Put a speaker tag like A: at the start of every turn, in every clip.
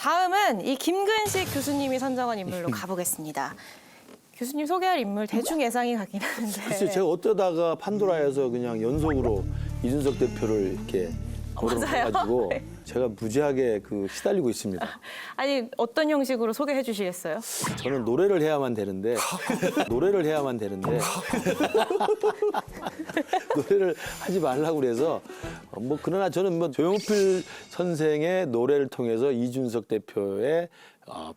A: 다음은 이 김근식 교수님이 선정한 인물로 가보겠습니다. 교수님 소개할 인물 대충 예상이 가긴 하는데.
B: 글쎄 제가 어쩌다가 판도라에서 그냥 연속으로 이준석 대표를 이렇게 거론해가지고 제가 무지하게 시달리고 있습니다.
A: 아니 어떤 형식으로 소개해 주시겠어요?
B: 저는 노래를 해야만 되는데 노래를 하지 말라고 그래서 그러나 저는 조용필 선생의 노래를 통해서 이준석 대표의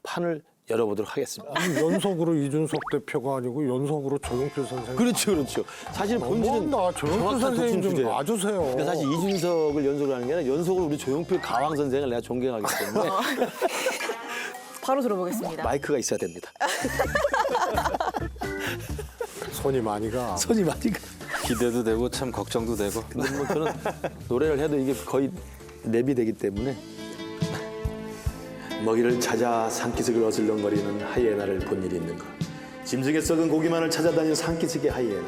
B: 판을 열어보도록 하겠습니다.
C: 아니, 연속으로 이준석 대표가 아니고 연속으로 조용필 선생.
B: 그렇죠. 사실 본질은
C: 나 조용필
B: 정확한
C: 선생님
B: 독점
C: 좀
B: 주제예요.
C: 놔주세요.
B: 그러니까 사실 이준석을 연속으로 하는 게 아니라 연속으로 우리 조용필 가왕 선생을 내가 존경하기 때문에
A: 바로 들어보겠습니다.
B: 마이크가 있어야 됩니다.
C: 손이 많이 가.
B: 손이 많이 가.
D: 기대도 되고 참 걱정도 되고.
B: 근데 저는 노래를 해도 이게 거의 랩이 되기 때문에 먹이를 찾아 산기슭을 어슬렁거리는 하이에나를 본 일이 있는가. 짐승의 썩은 고기만을 찾아다니는 산기슭의 하이에나.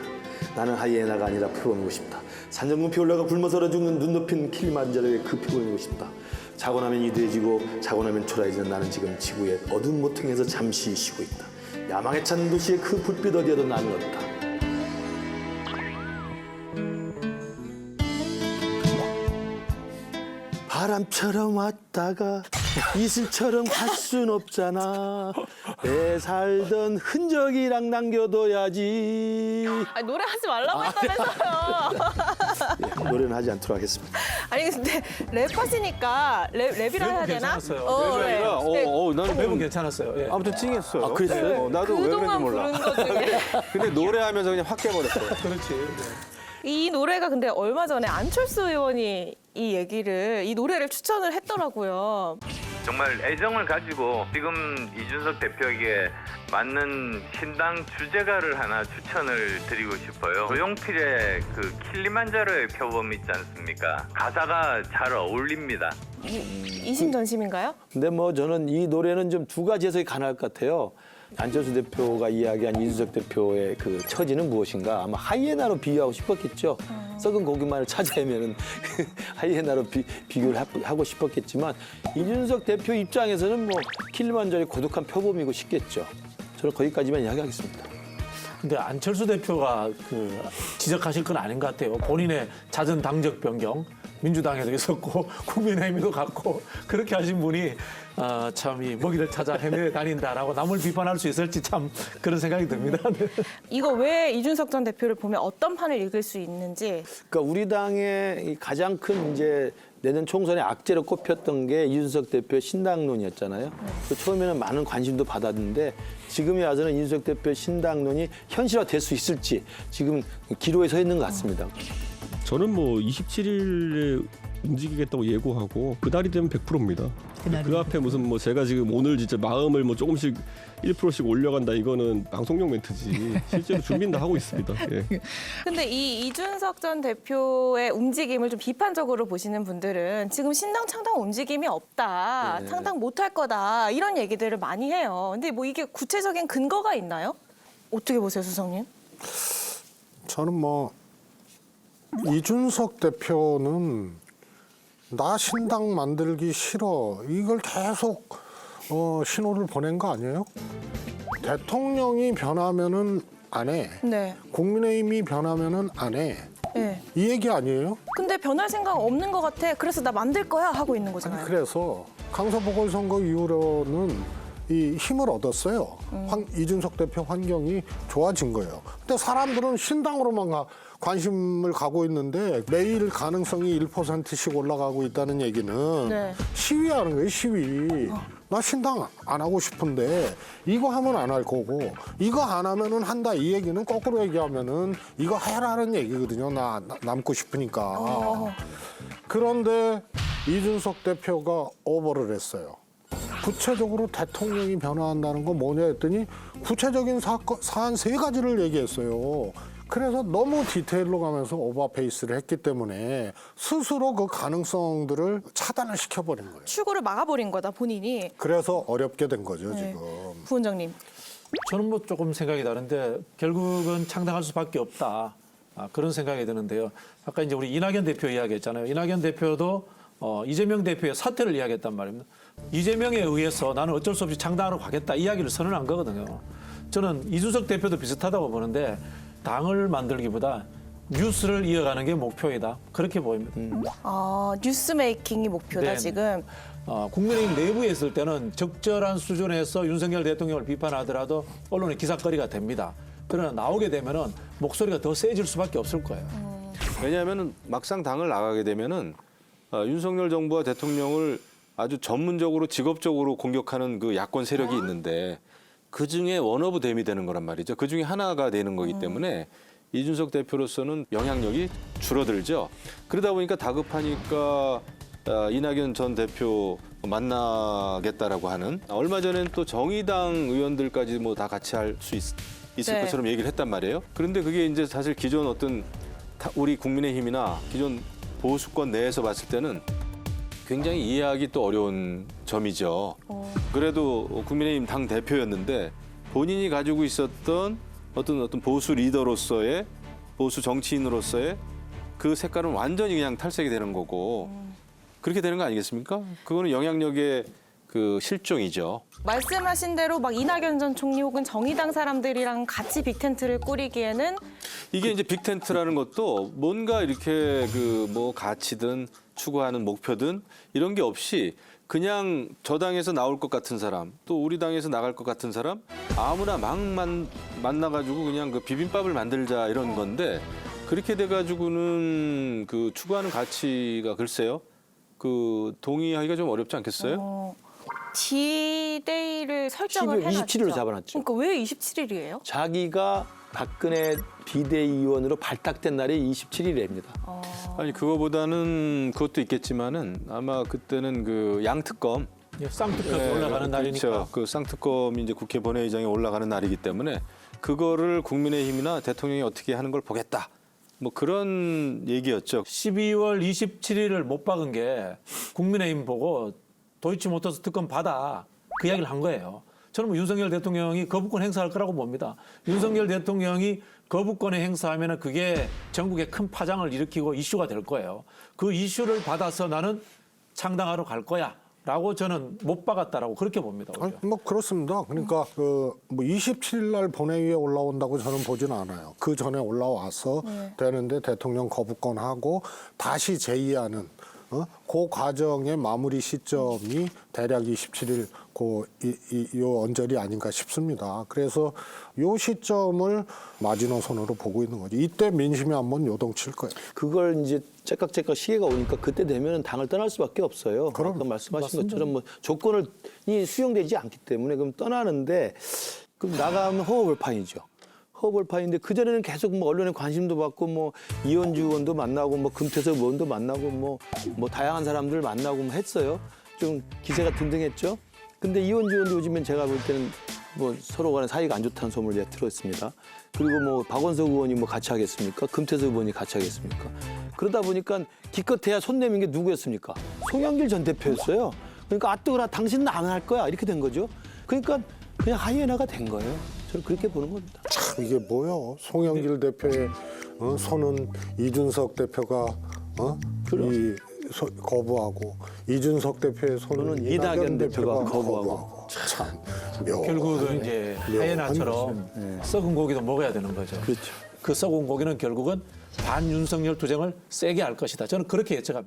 B: 나는 하이에나가 아니라 표범이고 싶다. 산정높이 올라가 굶어 살아 죽는 눈 높인 킬리만자로의 그 표범이고 싶다. 자고 나면 이두해지고 자고 나면 초라해지는 나는 지금 지구의 어두운 모퉁이에서 잠시 쉬고 있다. 야망에 찬 도시의 그 불빛 어디에도 나는 없다. 바람처럼 왔다가 이슬처럼 갈 순 없잖아. 내 살던 흔적이랑 남겨둬야지.
A: 아니, 노래하지 말라고 했다면서요.
B: 노래는 하지 않도록 하겠습니다.
A: 아니 근데 랩하시니까 랩이라 해야 되나?
E: 괜찮았어요.
A: 랩이
D: 아니라 나는
E: 랩은 괜찮았어요. 예.
D: 아무튼 찡했어요.
B: 아, 그랬어요?
D: 나도 왜 그런지
A: 그동안
D: 몰라.
A: 부른 것 중에
D: 근데 노래하면서 그냥 확 깨버렸어요.
E: 그렇지.
A: 이 노래가 근데 얼마 전에 안철수 의원이 이 노래를 추천을 했더라고요.
F: 정말 애정을 가지고 지금 이준석 대표에게 맞는 신당 주제가를 하나 추천을 드리고 싶어요. 조용필의 킬리만자로의 표범 있지 않습니까? 가사가 잘 어울립니다.
A: 이심전심인가요?
B: 근데 저는 이 노래는 좀 두 가지 해석이 가능할 것 같아요. 안철수 대표가 이야기한 이준석 대표의 처지는 무엇인가? 아마 하이에나로 비유하고 싶었겠죠. 썩은 고기만을 찾아 헤매는 하이에나로 비교를 하고 싶었겠지만 이준석 대표 입장에서는 킬리만자로의 고독한 표범이고 싶겠죠. 저는 거기까지만 이야기하겠습니다.
E: 근데 안철수 대표가 지적하실 건 아닌 것 같아요. 본인의 잦은 당적 변경, 민주당에도 있었고 국민의힘에도 갔고 그렇게 하신 분이 참 이 먹이를 찾아 헤매 다닌다라고 남을 비판할 수 있을지 참 그런 생각이 듭니다. 네.
A: 이거 왜 이준석 전 대표를 보면 어떤 판을 읽을 수 있는지.
B: 그러니까 우리 당의 가장 큰 내년 총선의 악재로 꼽혔던 게 이준석 대표의 신당론이었잖아요. 처음에는 많은 관심도 받았는데 지금에 와서는 이준석 대표의 신당론이 현실화될 수 있을지 지금 기로에 서 있는 것 같습니다.
G: 저는 27일에 움직이겠다고 예고하고 그날이 되면 100%입니다. 그 앞에 무슨 제가 지금 오늘 진짜 마음을 조금씩 1%씩 올려간다 이거는 방송용 멘트지 실제로 준비는 다 하고 있습니다. 예.
A: 근데 이 이준석 전 대표의 움직임을 좀 비판적으로 보시는 분들은 지금 신당 창당 움직임이 없다,
B: 네.
A: 창당 못할 거다 이런 얘기들을 많이 해요. 근데 이게 구체적인 근거가 있나요? 어떻게 보세요, 수석님?
C: 저는 이준석 대표는 나 신당 만들기 싫어 이걸 계속 신호를 보낸 거 아니에요? 대통령이 변하면은 안 해.
A: 네.
C: 국민의힘이 변하면은 안 해.
A: 네.
C: 이 얘기 아니에요?
A: 근데 변할 생각 없는 것 같아. 그래서 나 만들 거야 하고 있는 거잖아요.
C: 그래서 강서 보궐선거 이후로는 이 힘을 얻었어요. 이준석 대표 환경이 좋아진 거예요. 근데 사람들은 신당으로만 관심을 가고 있는데 매일 가능성이 1%씩 올라가고 있다는 얘기는
A: 네.
C: 시위하는 거예요, 시위. 나 신당 안 하고 싶은데 이거 하면 안 할 거고 이거 안 하면은 한다 이 얘기는 거꾸로 얘기하면은 이거 해라는 얘기거든요. 나 남고 싶으니까. 그런데 이준석 대표가 오버를 했어요. 구체적으로 대통령이 변화한다는 건 뭐냐 했더니 구체적인 사안 3가지를 얘기했어요. 그래서 너무 디테일로 가면서 오버페이스를 했기 때문에 스스로 그 가능성들을 차단을 시켜버린 거예요.
A: 추구를 막아버린 거다, 본인이.
C: 그래서 어렵게 된 거죠,
A: 네.
C: 지금.
A: 부원장님.
E: 저는 조금 생각이 다른데 결국은 창당할 수밖에 없다. 그런 생각이 드는데요. 아까 이제 우리 이낙연 대표 이야기했잖아요. 이낙연 대표도 이재명 대표의 사퇴를 이야기했단 말입니다. 이재명에 의해서 나는 어쩔 수 없이 창당하러 가겠다 이야기를 선언한 거거든요. 저는 이준석 대표도 비슷하다고 보는데 당을 만들기보다 뉴스를 이어가는 게 목표이다. 그렇게 보입니다.
A: 뉴스 메이킹이 목표다
E: 네네.
A: 지금.
E: 국민의힘 내부에 있을 때는 적절한 수준에서 윤석열 대통령을 비판하더라도 언론의 기사거리가 됩니다. 그러나 나오게 되면은 목소리가 더 세질 수밖에 없을 거예요.
D: 왜냐하면 막상 당을 나가게 되면은 윤석열 정부와 대통령을 아주 전문적으로 직업적으로 공격하는 그 야권 세력이 있는데 그 중에 원오브 댐이 되는 거란 말이죠. 그 중에 하나가 되는 거기 때문에 이준석 대표로서는 영향력이 줄어들죠. 그러다 보니까 다급하니까 이낙연 전 대표 만나겠다라고 하는 얼마 전엔 또 정의당 의원들까지 뭐 다 같이 할 수 있을
A: 네.
D: 것처럼 얘기를 했단 말이에요. 그런데 그게 이제 사실 기존 어떤 우리 국민의힘이나 기존 보수권 내에서 봤을 때는 굉장히 이해하기 또 어려운 점이죠. 그래도 국민의힘 당 대표였는데 본인이 가지고 있었던 어떤 보수 리더로서의 보수 정치인으로서의 그 색깔은 완전히 그냥 탈색이 되는 거고 그렇게 되는 거 아니겠습니까? 그거는 영향력의 그 실종이죠.
A: 말씀하신 대로 막 이낙연 전 총리 혹은 정의당 사람들이랑 같이 빅텐트를 꾸리기에는
D: 이게 이제 빅텐트라는 것도 뭔가 이렇게 그 뭐 가치든 추구하는 목표든 이런 게 없이 그냥 저 당에서 나올 것 같은 사람 또 우리 당에서 나갈 것 같은 사람 아무나 막 만나가지고 그냥 그 비빔밥을 만들자 이런 건데 그렇게 돼가지고는 그 추구하는 가치가 글쎄요 그 동의하기가 좀 어렵지 않겠어요?
A: D-Day를 설정을
H: 12월
A: 해놨죠.
H: 27일로 잡아놨죠.
A: 그러니까 왜 27일이에요?
H: 자기가 박근혜 비대위원으로 발탁된 날이 27일입니다.
D: 아니 그거보다는 그것도 있겠지만은 아마 그때는 그 양특검
E: 쌍특검이 올라가는 날이니까.
D: 그렇죠. 그 쌍특검이 이제 국회 본회의장에 올라가는 날이기 때문에 그거를 국민의힘이나 대통령이 어떻게 하는 걸 보겠다. 뭐 그런 얘기였죠.
E: 12월 27일을 못 박은 게 국민의힘 보고 도이치모터스 특검 받아 그 이야기를 한 거예요. 저는 뭐 윤석열 대통령이 거부권 행사할 거라고 봅니다. 윤석열 대통령이 거부권을 행사하면 그게 전국에 큰 파장을 일으키고 이슈가 될 거예요. 그 이슈를 받아서 나는 창당하러 갈 거야. 라고 저는 못 박았다라고 그렇게 봅니다.
C: 아니, 뭐 그렇습니다. 그러니까 그 뭐 27일 날 본회의에 올라온다고 저는 보지는 않아요. 그 전에 올라와서 되는데 대통령 거부권하고 다시 제의하는 그 과정의 마무리 시점이 대략 27일 요 언저리 아닌가 싶습니다. 그래서 요 시점을 마지노선으로 보고 있는 거죠. 이때 민심이 한번 요동칠 거예요.
H: 그걸 이제 째깍째깍 시계가 오니까 그때 되면 당을 떠날 수밖에 없어요.
C: 그럼,
H: 아까 말씀하신
E: 맞습니다.
H: 것처럼 뭐 조건이 수용되지 않기 때문에 그럼 떠나는데 그럼 나가면 허허벌판이죠. 허벌판인데 그전에는 계속 뭐 언론에 관심도 받고 뭐 이현주 의원도 만나고 뭐 금태섭 의원도 만나고 뭐 다양한 사람들 만나고 뭐 했어요. 좀 기세가 등등했죠. 근데 이현주 의원도 요즘엔 제가 볼 때는 뭐 서로 간에 사이가 안 좋다는 소문을 제가 들었습니다. 그리고 뭐 박원석 의원이 뭐 같이 하겠습니까? 금태섭 의원이 같이 하겠습니까? 그러다 보니까 기껏해야 손 내민 게 누구였습니까? 송영길 전 대표였어요. 그러니까 아뜨거라 당신은 안 할 거야 이렇게 된 거죠. 그러니까 그냥 하이에나가 된 거예요. 저는 그렇게 보는 겁니다.
C: 참 이게 뭐요? 송영길 대표의 손은 이준석 대표가 거부하고 이준석 대표의 손은 이낙연 대표가 거부하고 참 묘.
E: 결국은 이제 하이에나처럼 썩은 고기도 먹어야 되는 거죠.
H: 그렇죠.
E: 그 썩은 고기는 결국은 반윤석열 투쟁을 세게 할 것이다. 저는 그렇게 예측합니다.